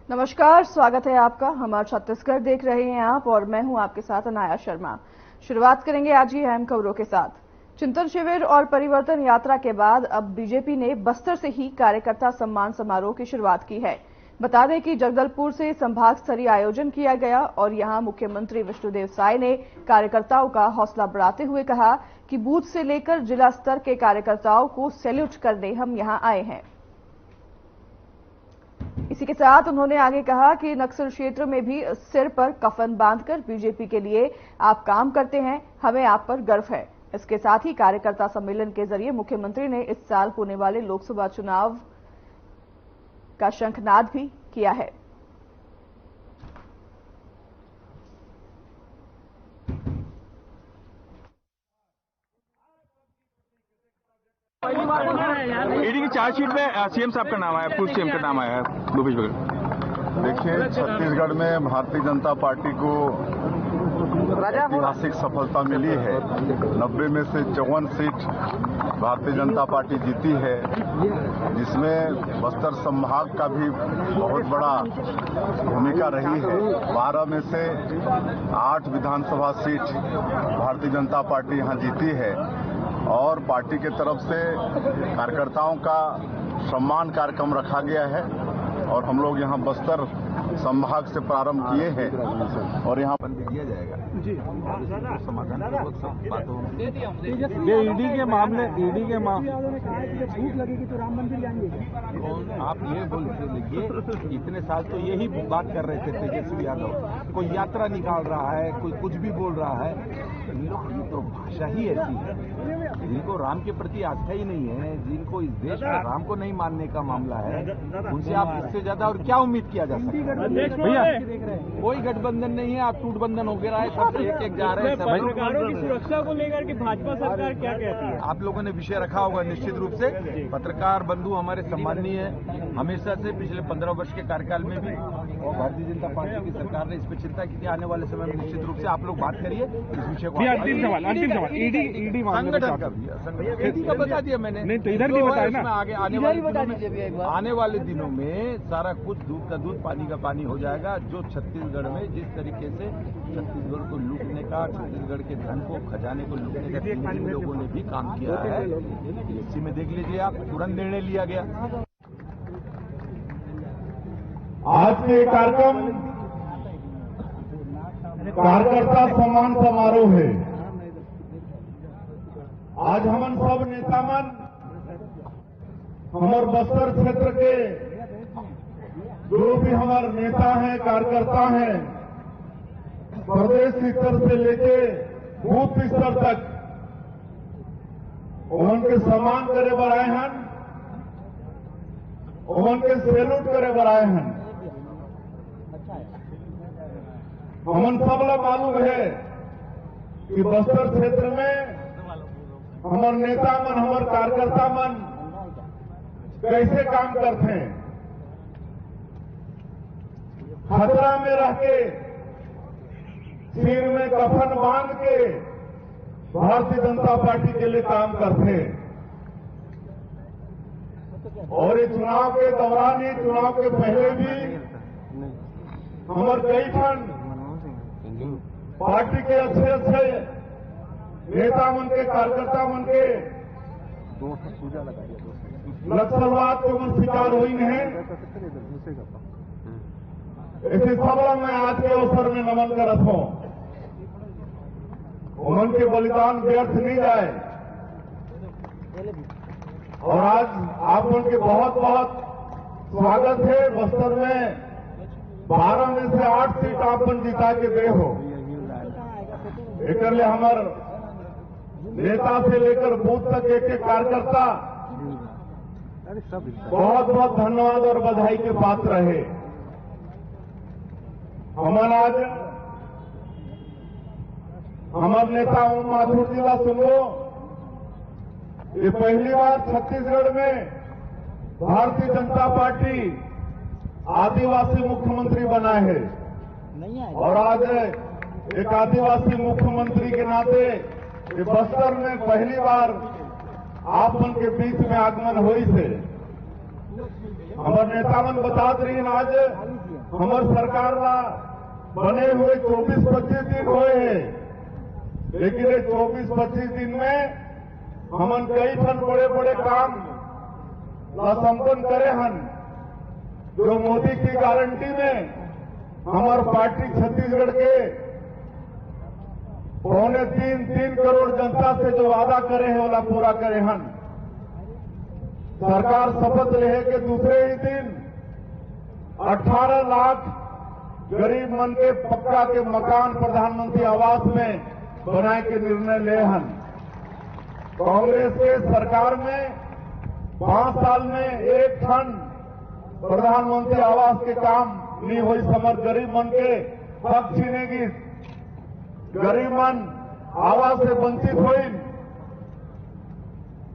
नमस्कार, स्वागत है आपका। हमारा छत्तीसगढ़ देख रहे हैं आप और मैं हूं आपके साथ अनाया शर्मा। शुरुआत करेंगे आज की अहम खबरों के साथ। चिंतन शिविर और परिवर्तन यात्रा के बाद अब बीजेपी ने बस्तर से ही कार्यकर्ता सम्मान समारोह की शुरुआत की है। बता दें कि जगदलपुर से संभाग स्तरीय आयोजन किया गया और यहां मुख्यमंत्री विष्णुदेव साय ने कार्यकर्ताओं का हौसला बढ़ाते हुए कहा कि बूथ से लेकर जिला स्तर के कार्यकर्ताओं को सैल्यूट करने हम यहां आए हैं। इसी के साथ उन्होंने आगे कहा कि नक्सल क्षेत्र में भी सिर पर कफन बांधकर बीजेपी के लिए आप काम करते हैं, हमें आप पर गर्व है। इसके साथ ही कार्यकर्ता सम्मेलन के जरिए मुख्यमंत्री ने इस साल होने वाले लोकसभा चुनाव का शंखनाद भी किया है। ईडी की चार्जशीट में सीएम साहब का नाम आया, पूर्व सीएम का नाम आया है भूपेश बघेल। देखिए, छत्तीसगढ़ में भारतीय जनता पार्टी को ऐतिहासिक सफलता मिली है। 90 में से 54 सीट भारतीय जनता पार्टी जीती है, जिसमें बस्तर संभाग का भी बहुत बड़ा भूमिका रही है। 12 में से 8 विधानसभा सीट भारतीय जनता पार्टी यहां जीती है और पार्टी के तरफ से कार्यकर्ताओं का सम्मान कार्यक्रम रखा गया है और हम लोग यहाँ बस्तर संभाग से प्रारंभ किए हैं और यहाँ पर दिया जाएगा जी समाधान सब बातों ये ईडी के मामले भूख लगेगी तो राम मंदिर जाएंगे। आप ये बोल लीजिए, इतने साल तो यही बात कर रहे थे तेजस्वी यादव, कोई यात्रा निकाल रहा है, कोई कुछ भी बोल रहा है। इन लोग की तो भाषा ही ऐसी है, जिनको राम के प्रति आस्था ही नहीं है, जिनको इस देश में राम को नहीं मानने का मामला है, उनसे आप इससे ज्यादा और क्या उम्मीद किया जा सकता है? भैया कोई गठबंधन नहीं है, आप टूटबंधन हो गया है, सब एक जा रहे हैं। पत्रकारों की सुरक्षा को लेकर के भाजपा सरकार क्या कहती है? आप लोगों ने विषय रखा होगा निश्चित रूप से। पत्रकार बंधु हमारे सम्मानीय है, हमेशा से पिछले 15 वर्ष के कार्यकाल में भी, और भारतीय जनता पार्टी की सरकार ने इस पर चिंता की थी। आने वाले समय में निश्चित रूप से आप लोग बात करिए इस विषय को। अंतिम सवाल ईडी संगठन का भी ईडी का बता दिया मैंने, नहीं तो इधर भी बताया ना, आगे आने वाले दिनों में सारा कुछ दूध का दूध पानी का पानी हो जाएगा। जो छत्तीसगढ़ में जिस तरीके से छत्तीसगढ़ को लूटने का, छत्तीसगढ़ के धन को, खजाने को लूटने का जिन लोगों ने भी काम किया है, इसी में देख लीजिए आप, तुरंत निर्णय लिया गया। आज के कार्यक्रम कार्यकर्ता सम्मान समारोह है। आज हम सब नेता मन हमारे बस्तर क्षेत्र के जो भी हमारे नेता हैं, कार्यकर्ता हैं, प्रदेश स्तर से लेके बूथ स्तर तक उनके सम्मान करे बर आए हैं, उनके सैल्यूट करे बर आए हैं। हमन सबला मालूम है कि बस्तर क्षेत्र में हमारे नेता मन, हमारे कार्यकर्ता मन कैसे काम करते हैं। खतरा में रह के, सिर में कफन बांध के भारतीय जनता पार्टी के लिए काम करते हैं। और ये चुनाव के दौरान ही, चुनाव के पहले भी हमारे कई ठन पार्टी के अच्छे नेता मन के, कार्यकर्ता मन के नक्सलवाद के मन शिकार हुई है। ऐसे सबला मैं आज के अवसर में नमन करत हूं। उनके बलिदान व्यर्थ नहीं जाए। और आज आप उनके बहुत बहुत स्वागत है। बस्तर में 12 में से 8 सीट आपन जिता के दे हो। एक हमार नेता से लेकर बूथ तक एक कार्यकर्ता बहुत बहुत धन्यवाद और बधाई के पात्र रहे। हमारा आज हमारे नेता ओम माथुर जी का सुनो, ये पहली बार छत्तीसगढ़ में भारतीय जनता पार्टी आदिवासी मुख्यमंत्री बना है। और आज एक आदिवासी मुख्यमंत्री के नाते ये बस्तर में पहली बार आप मन के बीच में आगमन हुई से हमारे नेतावन बतात रही आज हमार सरकार ला बने हुए 24-25 दिन हुए हैं, लेकिन ये 24-25 दिन में हमन कई ठन बड़े बड़े काम ला संपन्न करे हन। जो मोदी की गारंटी में हमार पार्टी छत्तीसगढ़ के 3.25 करोड़ जनता से जो वादा करे हैं वाला पूरा करे हन। सरकार शपथ लेहे के दूसरे ही दिन 18 लाख गरीब मन के पक्का के मकान प्रधानमंत्री आवास में बनाए के निर्णय ले हन। कांग्रेस के सरकार में 5 साल में एक ठन प्रधानमंत्री आवास के काम नहीं हुई। समर गरीब मन के हक छीनेगी, गरीब मन आवास से वंचित हुई।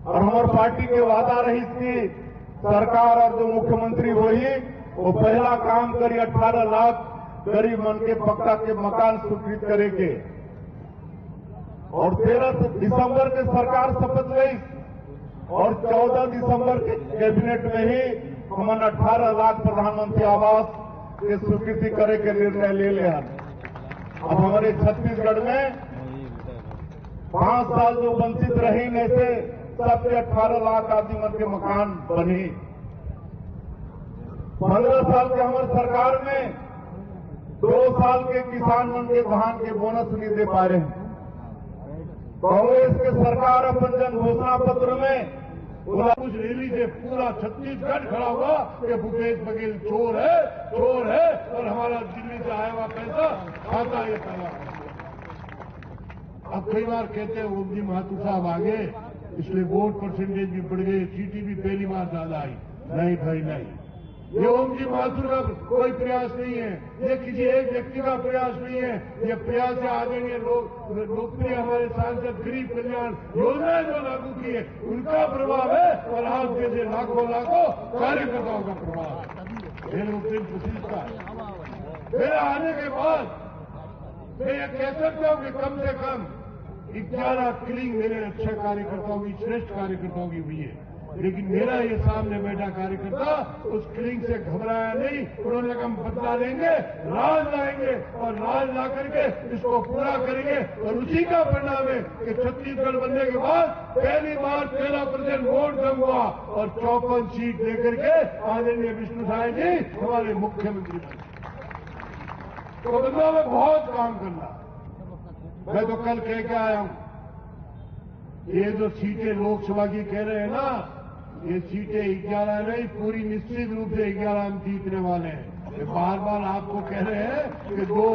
और हमारे पार्टी के वादा रही थी सरकार और जो मुख्यमंत्री वही वो पहला काम करी 18 लाख गरीब मन के पक्का के मकान स्वीकृत करेंगे। और 13 दिसंबर के सरकार शपथ ली और 14 दिसंबर के कैबिनेट में ही हमने 18 लाख प्रधानमंत्री आवास के स्वीकृति करे के निर्णय ले लिया। अब हमारे छत्तीसगढ़ में 5 साल जो वंचित रही ने से सबके 18 लाख आदमी मन के मकान बनी। 15 साल के हमारे सरकार में 2 साल के किसान मन के धान के बोनस नहीं दे पा रहे हैं। कांग्रेस के सरकार अपन जन घोषणा पत्र में कुछ रैली से पूरा छत्तीसगढ़ खड़ा हुआ कि भूपेश बघेल चोर है और हमारा दिल्ली से आया हुआ पैसा खाता ये पहला। अब कई बार कहते हैं ओम जी महातू साहब आगे इसलिए वोट परसेंटेज भी बढ़ गई, सीटी भी पहली बार ज्यादा आई। नहीं भाई नहीं, ये ओम जी माथुर का कोई प्रयास नहीं है, ये किसी एक व्यक्ति का प्रयास नहीं है। ये प्रयास है आदरणीय लोकप्रिय हमारे सांसद गरीब कल्याण योजना जो लागू की है उनका प्रभाव है और आप जैसे लाखों कार्यकर्ताओं का प्रभाव है। ये लोकप्रिय प्रतिष्ठा मेरे आने के बाद मैं ये कह सकता हूं कि कम से कम 11 किलिंग मेरे अच्छे कार्यकर्ताओं की, श्रेष्ठ कार्यकर्ताओं की हुई है। लेकिन मेरा ये सामने बैठा कार्यकर्ता उस किलिंग से घबराया नहीं। उन्होंने कहा हम बदला लेंगे, राज लाएंगे और राज ला करके इसको पूरा करेंगे। और उसी का परिणाम है कि छत्तीसगढ़ बनने के बाद पहली बार 13% वोट कम हुआ और 54 सीट लेकर के आदरणीय विष्णु साय जी हमारे मुख्यमंत्री बने। तो बदलाव में बहुत काम करना। मैं तो कल कह के आया हूं, ये जो सीटें लोकसभा की कह रहे हैं ना, ये सीटें 11 नहीं, पूरी निश्चित रूप से 11 हम जीतने वाले हैं। ये बार बार आपको कह रहे हैं कि 2,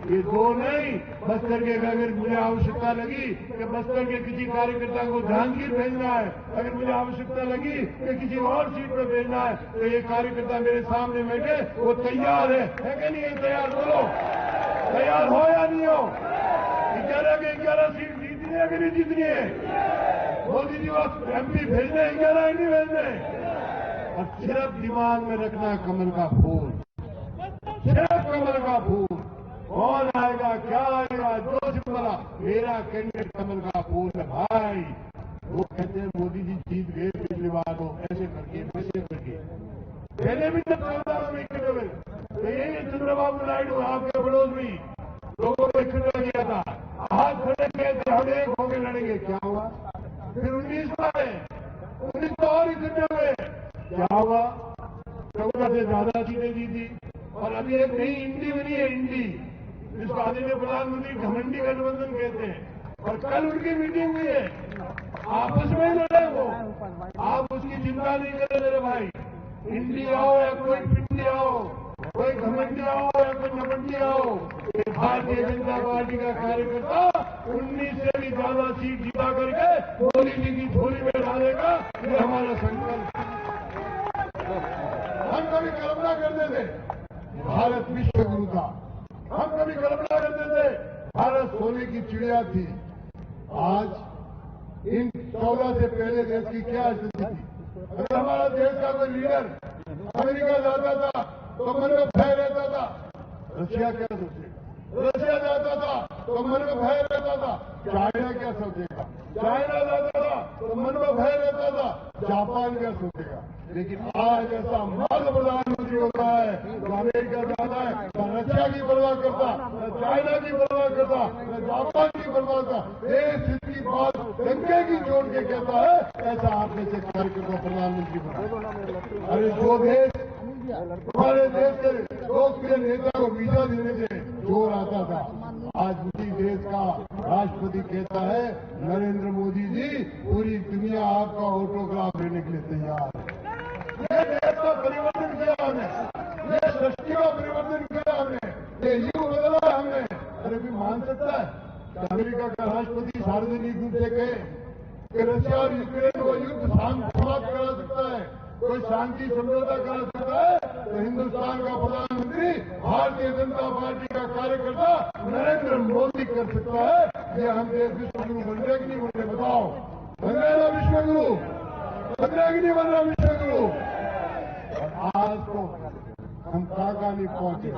ये 2 नहीं, बस्तर के अगर मुझे आवश्यकता लगी कि बस्तर के किसी कार्यकर्ता को जांजगीर भेजना है, अगर मुझे आवश्यकता लगी कि किसी और सीट पर भेजना है, तो ये कार्यकर्ता मेरे सामने बैठे वो तैयार है कि नहीं? तैयार बोलो, तैयार हो या नहीं हो? 11 के 11 सीट जीतनी है कि नहीं जीतनी है? मोदी जी वक्त एमपी भेजने 11 ही नहीं भेजने। और सिर्फ दिमाग में रखना कमल का फूल, सिर्फ कमल का फूल। कौन आएगा, क्या आएगा, जो सिंबला, मेरा कैंडिडेट कमल का फूल है भाई। वो कहते हैं मोदी जी जीत गए पिछली बार, तो ऐसे करके वैसे करके पहले भी जब 14 में इकट्ठे हुए तो यही चंद्रबाबू नायडू आपके पड़ोस में लोगों को इकट्ठा किया था, हाथ खड़े किए थे, हम एक होकर लड़ेंगे। क्या हुआ? फिर 19 में 19 तो और इकट्ठे हुए, क्या हुआ? 14 से ज्यादा सीटें जीती। और अभी एक नई इंडी बनी है, इंडी, जिसको आदरणीय प्रधानमंत्री घमंडी गठबंधन कहते हैं। और कल उनकी मीटिंग हुई है, आपस में लड़े वो, आप उसकी चिंता नहीं करें मेरे भाई। इंडी आओ या कोई पिंडी आओ, कोई घमंडी आओ या कोई नमंडी आओ, भारतीय जनता पार्टी का कार्यकर्ता 19 से भी ज्यादा सीट जीता करके मोदी जी की झोली में डालेगा, ये हमारा संकल्प। हम कभी कल्पना करते थे भारत विश्व गुरु था, हम कभी कल्पना करते थे भारत सोने की चिड़िया थी। आज इन 14 से पहले देश की क्या स्थिति थी? अगर हमारा देश का कोई लीडर अमेरिका जाता था तो मन में भय रहता था, रशिया क्या सोचेगा? रशिया जाता था तो मन में भय रहता था, चाइना क्या सोचेगा? चाइना जाता था तो मन में भय रहता था, जापान क्या सोचेगा? लेकिन आज ऐसा मर्द प्रधानमंत्री होता है जो अमेरिका जाता है, न रशिया की परवाह करता, न चाइना की परवाह करता, न जापान की परवाह करता, देश हित की बात डंके की जोड़ के कहता है, ऐसा आपने से कार्यकर्ता प्रधानमंत्री बना। अरे जो देश हमारे देश के लोकप्रिय नेता को वीजा देने से जोर आता था, आज उसी देश का राष्ट्रपति कहता है, नरेंद्र मोदी जी पूरी दुनिया आपका ऑटोग्राफ लेने के लिए तैयार है। ये देश का परिवर्तन किया हमने, ये सृष्टि का परिवर्तन किया हमने, ये युग बदला हमने। अरे भी मान सकता है कि अमेरिका का राष्ट्रपति सार्वजनिक रूप से कहे कि रशिया और यूक्रेन को युद्ध समाप्त करा सकता है, कोई शांति समझौता करा सकता है, तो हिंदुस्तान का प्रधानमंत्री भारतीय जनता पार्टी का कार्यकर्ता नरेंद्र मोदी कर सकता है। ये हम देश विश्वगुरु बन रहे कि नहीं बन रहे, बताओ, बन रहे ना विश्वगुरु, बन रहे कि नहीं बन रहा विश्वगुरु। और आज तो हम काका नहीं पहुंचे।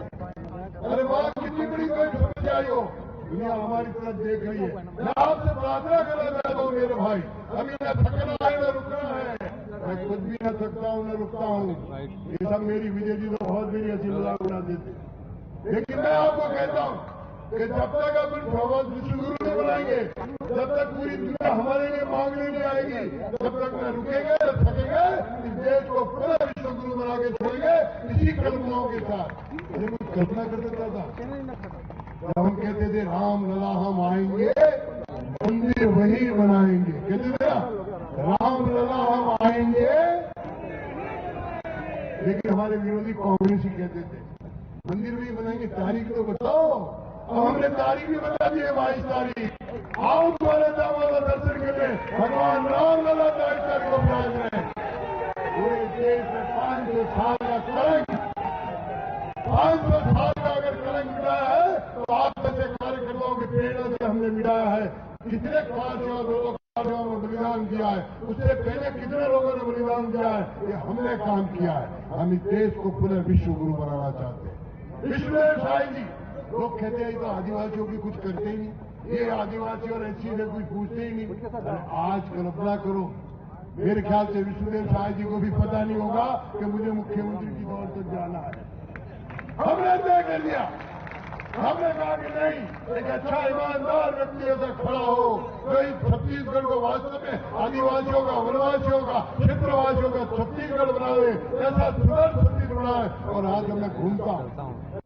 अरे बात कितनी बड़ी कोई समस्या आई हो, दुनिया हमारी तरफ देख रही है। मैं आपसे प्रार्थना करना चाहता हूँ मेरे भाई, अभी न थकना है न रुकना है, मैं खुद भी न थकता हूँ न रुकता हूँ। ये सब मेरी विजय जी तो बहुत मेरी हंसी मजाक उड़ा देते, लेकिन मैं आपको कहता हूँ कि जब तक अपन भगवान विश्वगुरु नहीं बनाएंगे, जब तक पूरी दुनिया हमारे लिए मांगने नहीं आएगी, जब तक न रुकेंगे न थकेंगे, इस देश को पूरा विश्वगुरु बना के छोड़ेंगे इसी कल्पनाओं के साथ। अरे कुछ कल्पना कर सकता था जब हम कहते थे राम लला हम आएंगे मंदिर वही बनाएंगे, कहते थे ना राम लला हम आएंगे, लेकिन हमारे विरोधी कांग्रेस ही कहते थे मंदिर भी बनाएंगे, तारीख तो बताओ। अब हमने तारीख भी बता दी है 22 तारीख, आओ तुम्हारे दामोदर दर्शन करने भगवान राम लला 22 तारीख को विराज रहे। पूरे देश में 500 साल का कलंक, 500 साल का अगर कलंक मिटाया है तो आप जैसे कार्यकर्ताओं की प्रेरणा से हमने मिटाया है। कितने कार्यकर्ताओं ने बलिदान किया है, उससे पहले कितने लोगों ने बलिदान किया है, ये हमने काम किया है। हम इस देश को पुनः विश्व गुरु बनाना चाहते हैं। विश्वदेव साई जी, लोग कहते हैं तो आदिवासियों की कुछ करते ही नहीं, ये आदिवासी और एससी से कुछ पूछते ही नहीं। आज कल्पना करो, मेरे ख्याल से विश्वदेव साई जी को भी पता नहीं होगा कि मुझे मुख्यमंत्री की दौड़ तक जाना है। हमने तय कर दिया, हमने कहा कि नहीं, एक अच्छा ईमानदार व्यक्ति ऐसा खड़ा हो जो इस छत्तीसगढ़ को वास्तव में आदिवासियों का, वनवासियों का, क्षेत्रवासियों का छत्तीसगढ़ बना दे, ऐसा सुंदर छत्तीसगढ़ बनाए। और आज मैं घूमता हूँ,